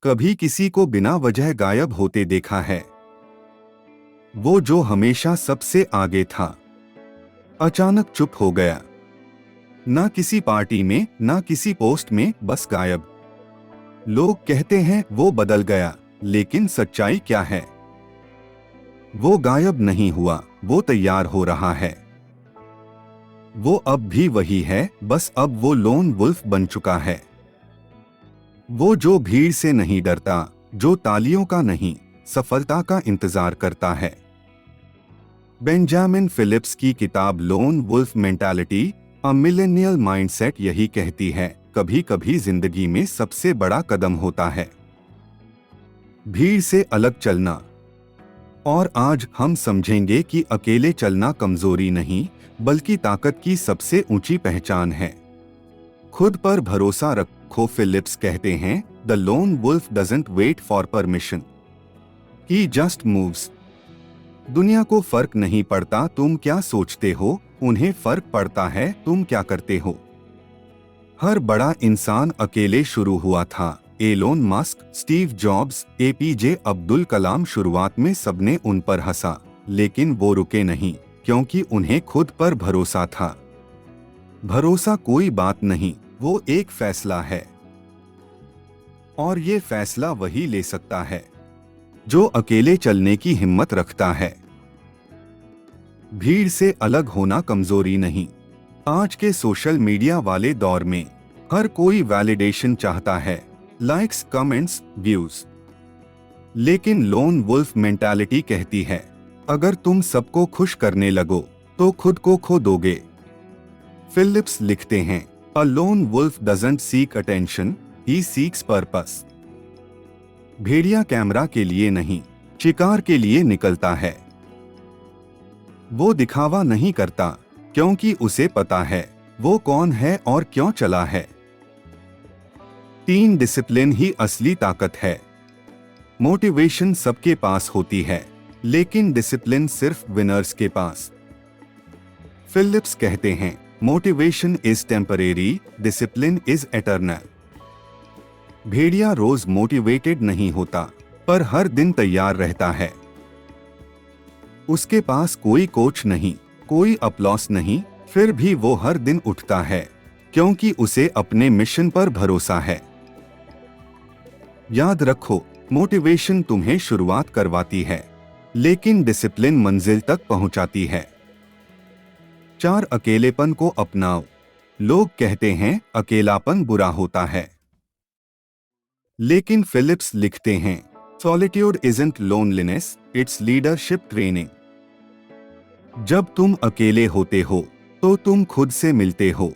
कभी किसी को बिना वजह गायब होते देखा है? वो जो हमेशा सबसे आगे था, अचानक चुप हो गया। ना किसी पार्टी में, ना किसी पोस्ट में, बस गायब। लोग कहते हैं वो बदल गया, लेकिन सच्चाई क्या है? वो गायब नहीं हुआ, वो तैयार हो रहा है। वो अब भी वही है, बस अब वो लोन वुल्फ बन चुका है। वो जो भीड़ से नहीं डरता, जो तालियों का नहीं, सफलता का इंतजार करता है। बेंजामिन फिलिप्स की किताब lone wolf mentality a millennial mindset यही कहती है, कभी कभी जिंदगी में सबसे बड़ा कदम होता है भीड़ से अलग चलना। और आज हम समझेंगे कि अकेले चलना कमजोरी नहीं, बल्कि ताकत की सबसे ऊंची पहचान है। खुद पर भरोसा रखो। फिलिप्स कहते हैं, the lone wolf doesn't wait for permission, he just moves. दुनिया को फर्क नहीं पड़ता तुम क्या सोचते हो, उन्हें फर्क पड़ता है तुम क्या करते हो। हर बड़ा इंसान अकेले शुरू हुआ था। Elon Musk, Steve Jobs, APJ Abdul Kalam, शुरुआत में सबने उन पर हंसा, लेकिन वो रुके नहीं, क्योंकि उन्हें खुद पर भरोसा था। भरोसा कोई बात नहीं, वो एक फैसला है। और ये फैसला वही ले सकता है जो अकेले चलने की हिम्मत रखता है। भीड़ से अलग होना कमजोरी नहीं। आज के सोशल मीडिया वाले दौर में हर कोई वैलिडेशन चाहता है, लाइक्स, कमेंट्स, व्यूज। लेकिन लोन वुल्फ मेंटालिटी कहती है, अगर तुम सबको खुश करने लगो तो खुद को खो दोगे। फिलिप्स लिखते हैं, a lone wolf doesn't seek attention, he seeks purpose. भेड़िया कैमरा के लिए नहीं, शिकार के लिए निकलता है। वो दिखावा नहीं करता, क्योंकि उसे पता है वो कौन है और क्यों चला है। 3 डिसिप्लिन ही असली ताकत है। मोटिवेशन सबके पास होती है, लेकिन डिसिप्लिन सिर्फ विनर्स के पास। फिलिप्स कहते हैं, motivation is temporary, discipline is eternal. भेड़िया रोज मोटिवेटेड नहीं होता, पर हर दिन तैयार रहता है। उसके पास कोई कोच नहीं, कोई अपलॉस नहीं, फिर भी वो हर दिन उठता है, क्योंकि उसे अपने मिशन पर भरोसा है। याद रखो, मोटिवेशन तुम्हें शुरुआत करवाती है, लेकिन डिसिप्लिन मंजिल तक पहुंचाती है। 4 अकेलेपन को अपनाओ। लोग कहते हैं अकेलापन बुरा होता है, लेकिन फिलिप्स लिखते हैं, solitude isn't loneliness, it's leadership training. जब तुम अकेले होते हो तो तुम खुद से मिलते हो।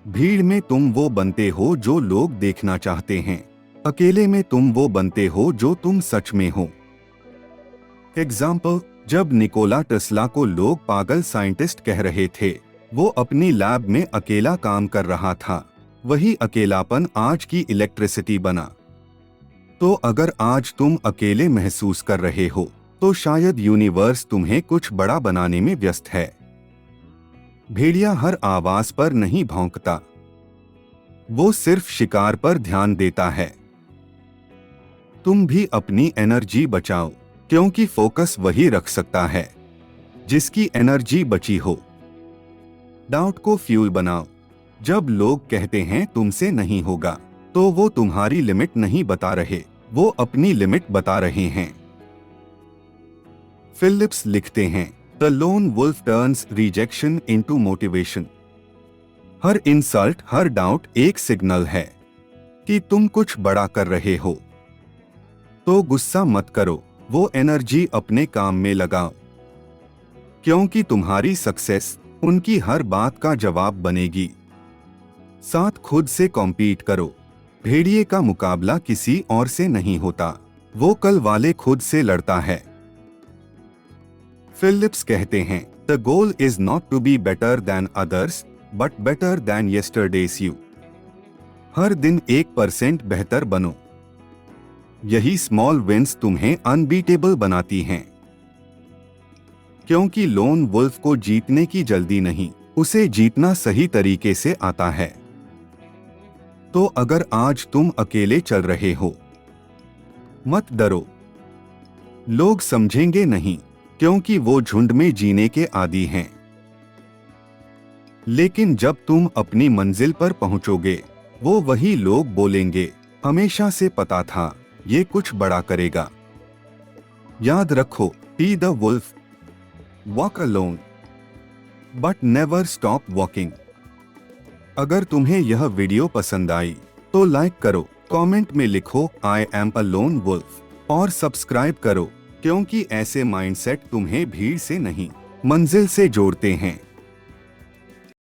भीड़ में तुम वो बनते हो जो लोग देखना चाहते हैं, अकेले में तुम वो बनते हो जो तुम सच में हो। एग्जाम्पल, जब निकोला टेस्ला को लोग पागल साइंटिस्ट कह रहे थे, वो अपनी लैब में अकेला काम कर रहा था। वही अकेलापन आज की इलेक्ट्रिसिटी बना। तो अगर आज तुम अकेले महसूस कर रहे हो, तो शायद यूनिवर्स तुम्हें कुछ बड़ा बनाने में व्यस्त है। भेड़िया हर आवाज पर नहीं भौंकता, वो सिर्फ शिकार पर ध्यान देता है। तुम भी अपनी एनर्जी बचाओ, क्योंकि फोकस वही रख सकता है जिसकी एनर्जी बची हो। डाउट को फ्यूल बनाओ। जब लोग कहते हैं तुमसे नहीं होगा, तो वो तुम्हारी लिमिट नहीं बता रहे, वो अपनी लिमिट बता रहे हैं। फिलिप्स लिखते हैं, the lone wolf turns rejection into motivation. हर इंसल्ट, हर डाउट एक सिग्नल है कि तुम कुछ बड़ा कर रहे हो। तो गुस्सा मत करो, वो एनर्जी अपने काम में लगाओ, क्योंकि तुम्हारी सक्सेस उनकी हर बात का जवाब बनेगी। साथ खुद से कॉम्पीट करो। भेड़िए का मुकाबला किसी और से नहीं होता, वो कल वाले खुद से लड़ता है। फिलिप्स कहते हैं, the goal is not to be better than others, but better than yesterday's you. हर दिन 1% बेहतर बनो। यही स्मॉल विंस तुम्हें अनबीटेबल बनाती हैं। क्योंकि लोन वुल्फ को जीतने की जल्दी नहीं, उसे जीतना सही तरीके से आता है। तो अगर आज तुम अकेले चल रहे हो, मत डरो। लोग समझेंगे नहीं, क्योंकि वो झुंड में जीने के आदी हैं। लेकिन जब तुम अपनी मंजिल पर पहुंचोगे, वो वही लोग बोलेंगे, हमेशा से पता था ये कुछ बड़ा करेगा। याद रखो, be the wolf, walk alone but never stop walking. अगर तुम्हें यह वीडियो पसंद आई तो लाइक करो, कमेंट में लिखो I am a lone wolf और सब्सक्राइब करो, क्योंकि ऐसे माइंडसेट तुम्हें भीड़ से नहीं, मंजिल से जोड़ते हैं।